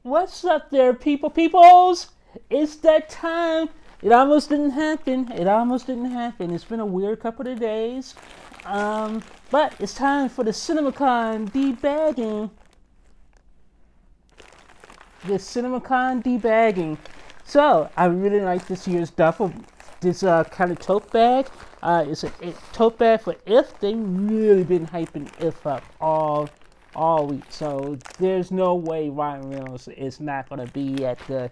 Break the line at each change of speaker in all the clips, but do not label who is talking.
What's up there, peoples? It's that time. It almost didn't happen. It's been a weird couple of days. But it's time for the CinemaCon debagging. So, I really like this year's duffel, this kind of tote bag. It's a tote bag for IF. They really been hyping IF up all week. So there's no way Ryan Reynolds is not going to be at the...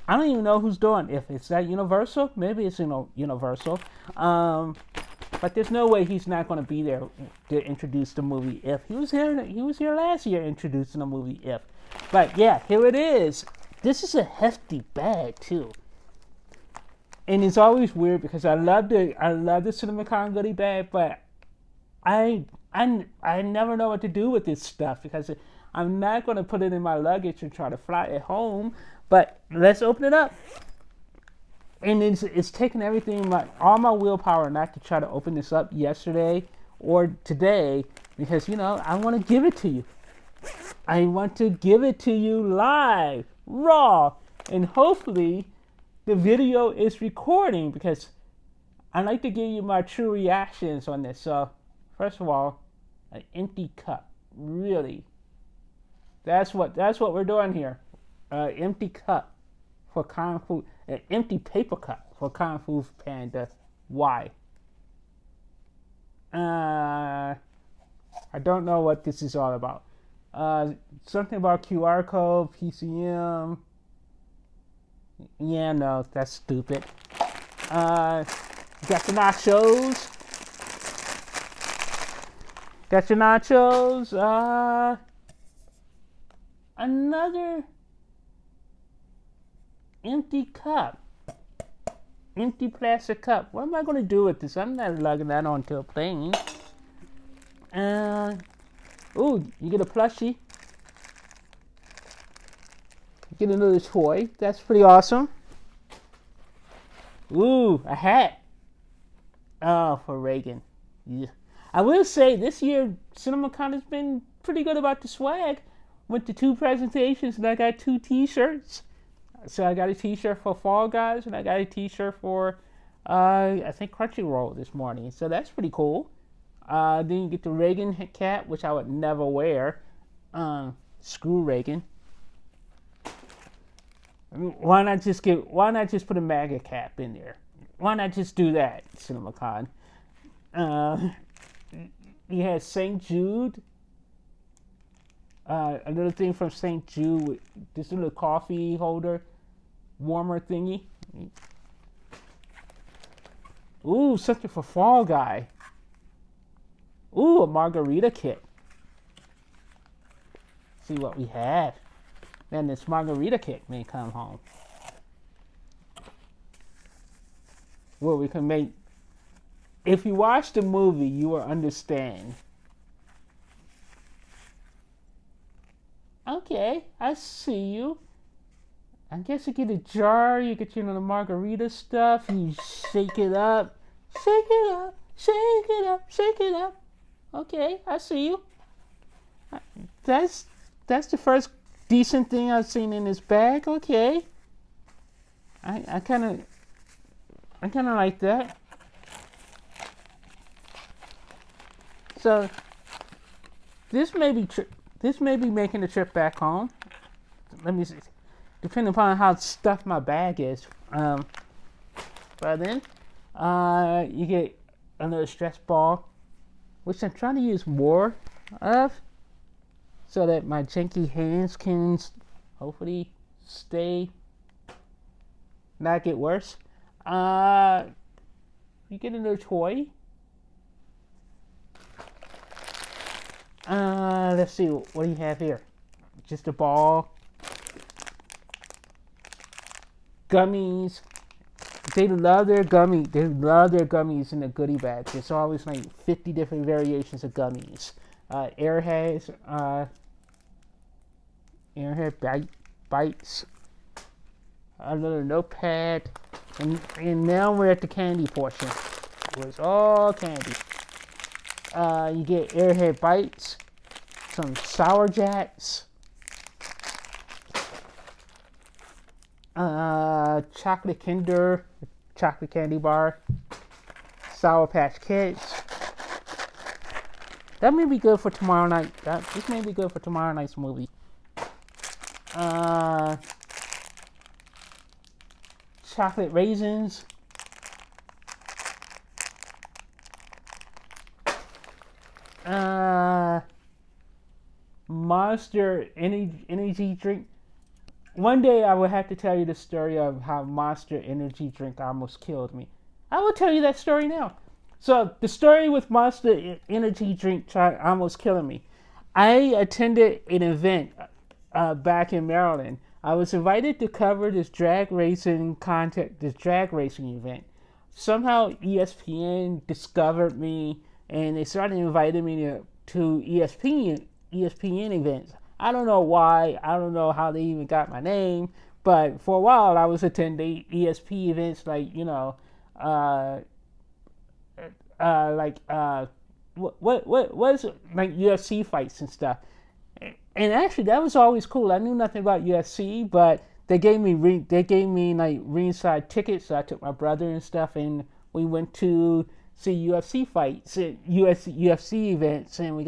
I don't even know who's doing if it's that Universal. Maybe it's Universal. But there's no way he's not going to be there to introduce the movie If. He was here last year introducing the movie If. But yeah, here it is. This is a hefty bag too. And it's always weird because I love the CinemaCon goodie bag, but I never know what to do with this stuff because I'm not going to put it in my luggage and try to fly it home. But let's open it up. And it's taking everything, all my willpower not to try to open this up yesterday or today because, I want to give it to you. I want to give it to you live, raw, and hopefully the video is recording because I like to give you my true reactions on this. So, first of all, an empty cup. Really, that's what we're doing here. Empty cup for Kung Fu. An empty paper cup for Kung Fu Panda. Why? I don't know what this is all about. Something about QR code, PCM. Yeah, no, that's stupid. Got the nachos. Another empty cup. Empty plastic cup. What am I going to do with this? I'm not lugging that onto a plane. Ooh, you get a plushie. You get another toy. That's pretty awesome. Ooh, a hat. Oh, for Reagan. Yeah. I will say this year CinemaCon has been pretty good about the swag. Went to 2 presentations and I got 2 t-shirts. So I got a t-shirt for Fall Guys and I got a t-shirt for I think Crunchyroll this morning. So that's pretty cool. Then you get the Reagan cap, which I would never wear. Screw Reagan. I mean, why not just put a MAGA cap in there? Why not just do that, CinemaCon? You had St. Jude. Another thing from St. Jude with this little coffee holder, warmer thingy. Ooh, something for Fall Guy. Ooh, a margarita kit. See what we have. Then this margarita kit may come home. Where we can make... If you watch the movie, you will understand. Okay, I see you. I guess you get a jar, you get the margarita stuff, you shake it up. Shake it up, shake it up, shake it up. Okay, I see you. That's the first decent thing I've seen in this bag. Okay. I kind of like that. So this may be making the trip back home. Let me see. Depending upon how stuffed my bag is. But then you get another stress ball, which I'm trying to use more of, so that my janky hands can hopefully not get worse. You get another toy. Let's see, what do you have here? Just a ball. Gummies. They love their gummies in the goodie bag. There's always like 50 different variations of gummies. Airhead bites. Another notepad. And now we're at the candy portion. It was all candy. You get Airhead bites, some Sour Jacks, Chocolate Kinder, chocolate candy bar, Sour Patch Kids. That may be good for tomorrow night. This may be good for tomorrow night's movie. Chocolate raisins. Monster energy drink. One day I will have to tell you the story of how Monster energy drink almost killed me. I will tell you that story now. So the story with Monster energy drink almost killing me. I attended an event back in Maryland. I was invited to cover this drag racing event. Somehow ESPN discovered me, and they started inviting me to ESPN events. I don't know why. I don't know how they even got my name, but for a while I was attending ESP events, like what's like UFC fights and stuff. And actually, that was always cool. I knew nothing about UFC, but they gave me like ringside tickets. So I took my brother and stuff, and we went to see UFC fights at UFC events, and we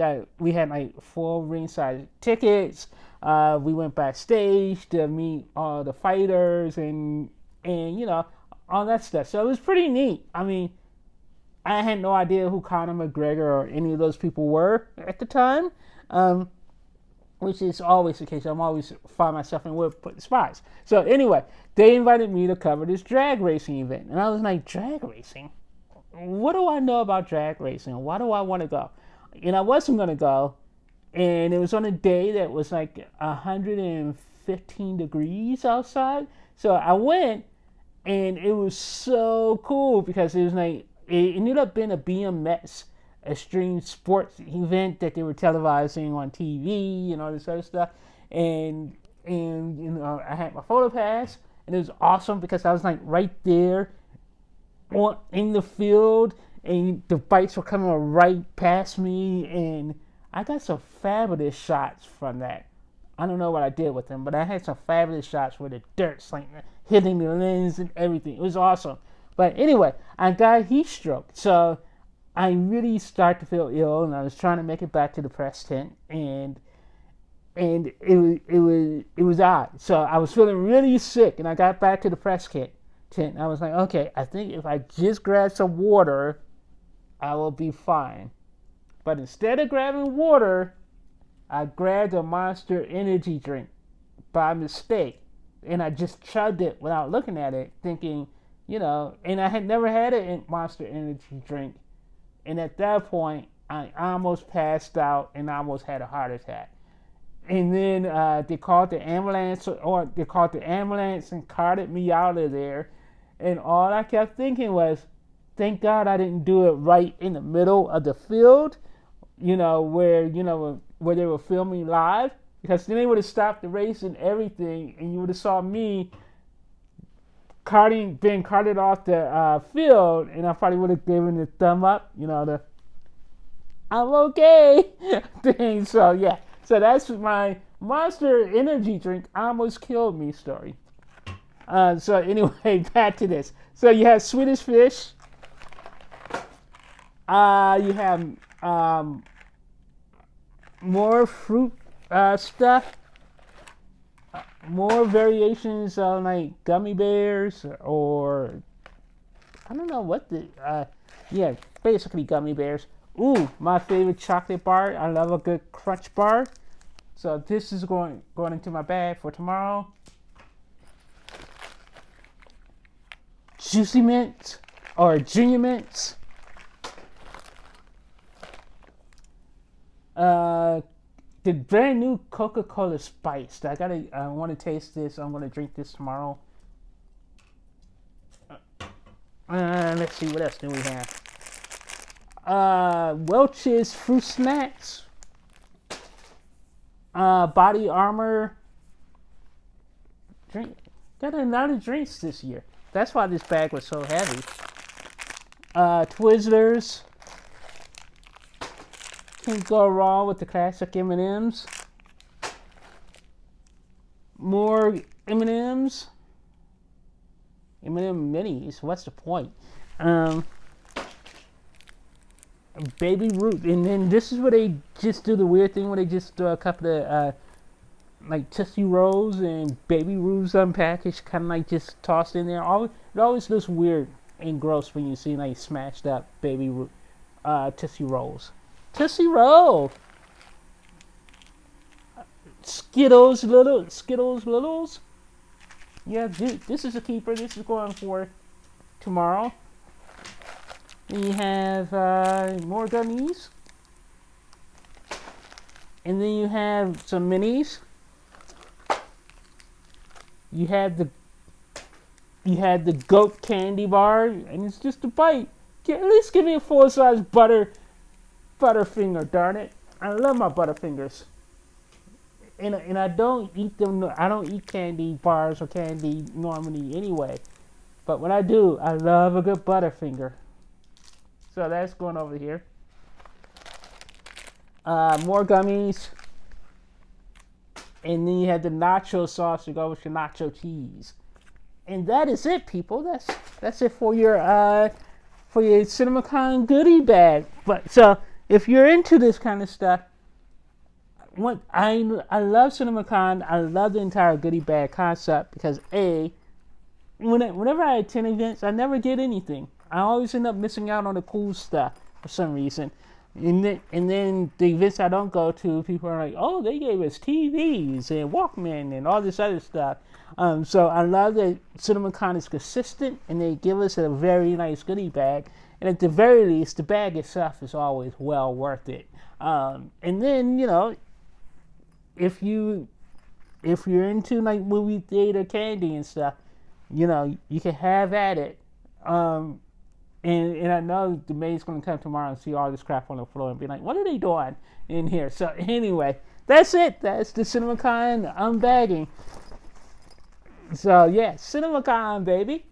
had like 4 ringside tickets. We went backstage to meet all the fighters and all that stuff. So it was pretty neat. I mean, I had no idea who Conor McGregor or any of those people were at the time. Which is always the case. I'm always find myself in weird spots. So anyway, they invited me to cover this drag racing event. And I was like, drag racing? What do I know about drag racing? Why do I want to go? And I wasn't going to go. And it was on a day that was like 115 degrees outside. So I went, and it was so cool because it was like, it ended up being a BMX extreme sports event that they were televising on TV and all this other stuff, and I had my photo pass, and it was awesome because I was like right there in the field, and the bikes were coming right past me, and I got some fabulous shots from that. I don't know what I did with them, but I had some fabulous shots where the dirt's like hitting the lens and everything. It was awesome. But anyway, I got heat stroke, so I really started to feel ill, and I was trying to make it back to the press tent, and it was odd. So I was feeling really sick, and I got back to the press tent. I was like, okay, I think if I just grab some water, I will be fine. But instead of grabbing water, I grabbed a Monster energy drink by mistake, and I just chugged it without looking at it, thinking, and I had never had a Monster energy drink. And at that point, I almost passed out and almost had a heart attack. And then they called the ambulance, and carted me out of there. And all I kept thinking was, thank God I didn't do it right in the middle of the field, where they were filming live, because then they would have stopped the race and everything, and you would have saw me being carted off the field, and I probably would have given the thumb up, the I'm okay thing. So yeah, so that's my Monster energy drink almost killed me story. So anyway, back to this. So you have Swedish Fish. You have more fruit stuff. More variations on like gummy bears, or I don't know what basically gummy bears. Ooh, my favorite chocolate bar. I love a good crunch bar. So this is going into my bag for tomorrow. Juicy Mints or Junior Mints. The brand new Coca-Cola Spiced. I want to taste this. I'm going to drink this tomorrow. Let's see, what else do we have? Welch's Fruit Snacks. Body Armor. Drink. Got a lot of drinks this year. That's why this bag was so heavy. Twizzlers. Can't go wrong with the classic M&Ms. More M&Ms. M&M minis. What's the point? Baby Ruth, and then this is where they just do the weird thing where they just throw a couple of like Tootsie Rolls and Baby Ruths unpackaged, kind of like just tossed in there. It always looks weird and gross when you see like smashed up Baby Ruth Tootsie Rolls. Tootsie Roll, Skittles Littles. Yeah, this is a keeper. This is going for tomorrow. Then you have more gummies. And then you have some minis. You had the goat candy bar, and it's just a bite. At least give me a full-size Butterfinger, darn it. I love my Butterfingers. And I don't eat them. I don't eat candy bars or candy normally anyway. But when I do, I love a good Butterfinger. So that's going over here. More gummies. And then you have the nacho sauce to go with your nacho cheese. And that is it, people. That's it for your CinemaCon goodie bag. But so if you're into this kind of stuff, I love CinemaCon. I love the entire goodie bag concept because whenever I attend events, I never get anything. I always end up missing out on the cool stuff for some reason. And then the events I don't go to, people are like, oh, they gave us TVs and Walkman and all this other stuff. So I love that CinemaCon is consistent and they give us a very nice goodie bag. And at the very least, the bag itself is always well worth it. And then, if you're into like movie theater candy and stuff, you can have at it. And I know the maid's going to come tomorrow and see all this crap on the floor and be like, what are they doing in here? So anyway, that's it. That's the CinemaCon unbagging. So yeah, CinemaCon, baby.